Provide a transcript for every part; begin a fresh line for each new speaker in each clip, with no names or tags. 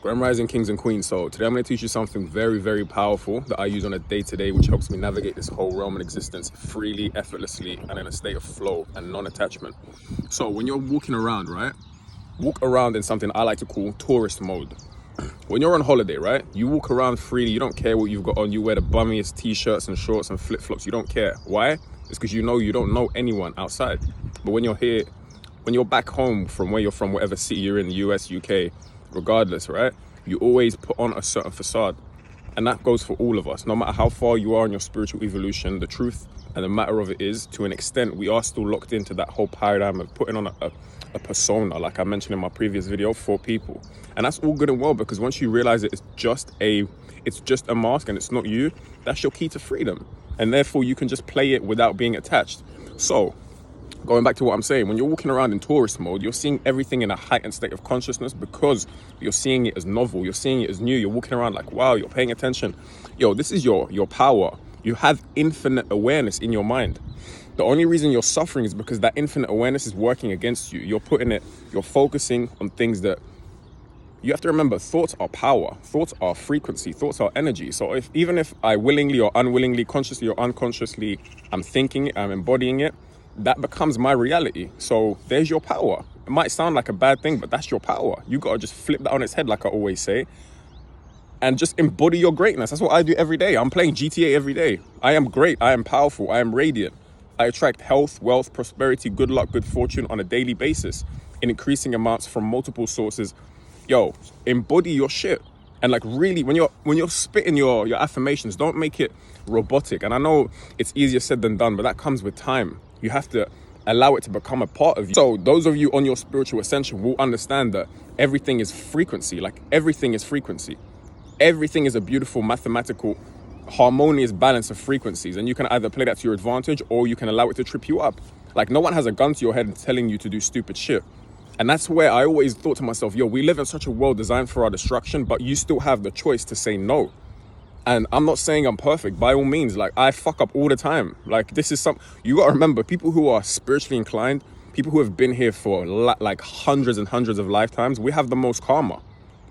Grand Rising Kings and Queens. So today I'm going to teach you something very, very powerful that I use on a day-to-day, which helps me navigate this whole realm and existence freely, effortlessly, and in a state of flow and non-attachment. So when you're walking around, right? Walk around in something I like to call tourist mode. When you're on holiday, right? You walk around freely, you don't care what you've got on, you wear the bummiest t-shirts and shorts and flip-flops, you don't care. Why? It's because you don't know anyone outside. But when you're here, when you're back home from where you're from, whatever city you're in, the US, UK, regardless, right? You always put on a certain facade. And that goes for all of us. No matter how far you are in your spiritual evolution, the truth and the matter of it is, to an extent, we are still locked into that whole paradigm of putting on a persona, like I mentioned in my previous video, for people. And that's all good and well, because once you realize it's just a mask and it's not you, that's your key to freedom. And therefore you can just play it without being attached. So going back to what I'm saying, when you're walking around in tourist mode, you're seeing everything in a heightened state of consciousness because you're seeing it as novel, you're seeing it as new, you're walking around like, wow, you're paying attention. Yo, this is your power. You have infinite awareness in your mind. The only reason you're suffering is because that infinite awareness is working against you. You're focusing on things that you have to remember. Thoughts are power, thoughts are frequency, thoughts are energy. So even if I willingly or unwillingly, consciously or unconsciously, I'm thinking it, I'm embodying it, that becomes my reality. So there's your power. It might sound like a bad thing, but that's your power. You got to just flip that on its head, like I always say, and just embody your greatness. That's what I do every day. I'm playing GTA every day. I am great. I am powerful. I am radiant. I attract health, wealth, prosperity, good luck, good fortune on a daily basis in increasing amounts from multiple sources. Yo, embody your shit. And like really, when you're spitting your affirmations, don't make it robotic. And I know it's easier said than done, but that comes with time. You have to allow it to become a part of you. So those of you on your spiritual ascension will understand that everything is frequency. Like everything is frequency. Everything is a beautiful mathematical harmonious balance of frequencies, and you can either play that to your advantage or you can allow it to trip you up. Like no one has a gun to your head and telling you to do stupid shit. And that's where I always thought to myself, yo, we live in such a world designed for our destruction, but you still have the choice to say no. And I'm not saying I'm perfect, by all means. Like I fuck up all the time. Like this is you got to remember, people who are spiritually inclined, people who have been here for like hundreds and hundreds of lifetimes, we have the most karma.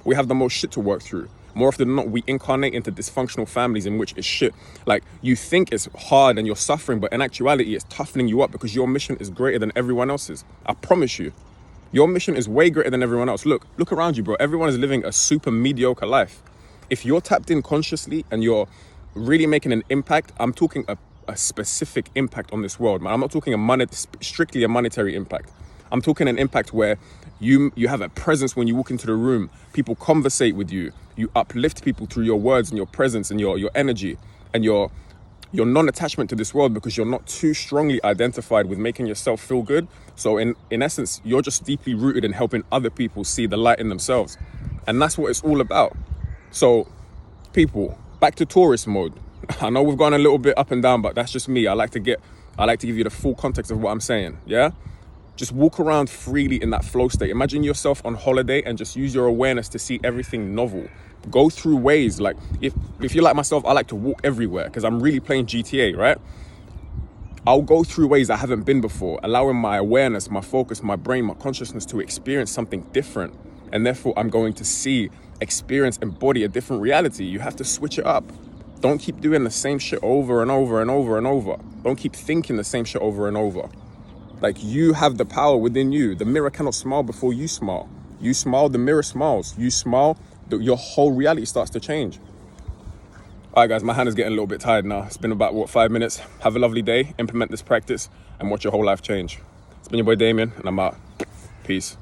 We have the most shit to work through. More often than not, we incarnate into dysfunctional families in which it's shit. Like you think it's hard and you're suffering, but in actuality, it's toughening you up because your mission is greater than everyone else's. I promise you, your mission is way greater than everyone else. Look around you, bro. Everyone is living a super mediocre life. If you're tapped in consciously and you're really making an impact, I'm talking a specific impact on this world, man. I'm not talking strictly a monetary impact. I'm talking an impact where you have a presence when you walk into the room. People conversate with you. You uplift people through your words and your presence and your energy and your non-attachment to this world, because you're not too strongly identified with making yourself feel good. So in essence, you're just deeply rooted in helping other people see the light in themselves. And that's what it's all about. So people, back to tourist mode. I know we've gone a little bit up and down, but that's just me. I like to give you the full context of what I'm saying. Yeah. Just walk around freely in that flow state. Imagine yourself on holiday and just use your awareness to see everything novel. Go through ways. Like if you're like myself, I like to walk everywhere because I'm really playing GTA, right? I'll go through ways I haven't been before, allowing my awareness, my focus, my brain, my consciousness to experience something different. And therefore I'm going to experience, embody a different reality. You have to switch it up. Don't keep doing the same shit over and over and over and over. Don't keep thinking the same shit over and over. Like you have the power within you. The mirror cannot smile before you smile. You smile, the mirror smiles. You smile, your whole reality starts to change. All right, guys, my hand is getting a little bit tired now. It's been about, 5 minutes? Have a lovely day, implement this practice, and watch your whole life change. It's been your boy Damien, and I'm out. Peace.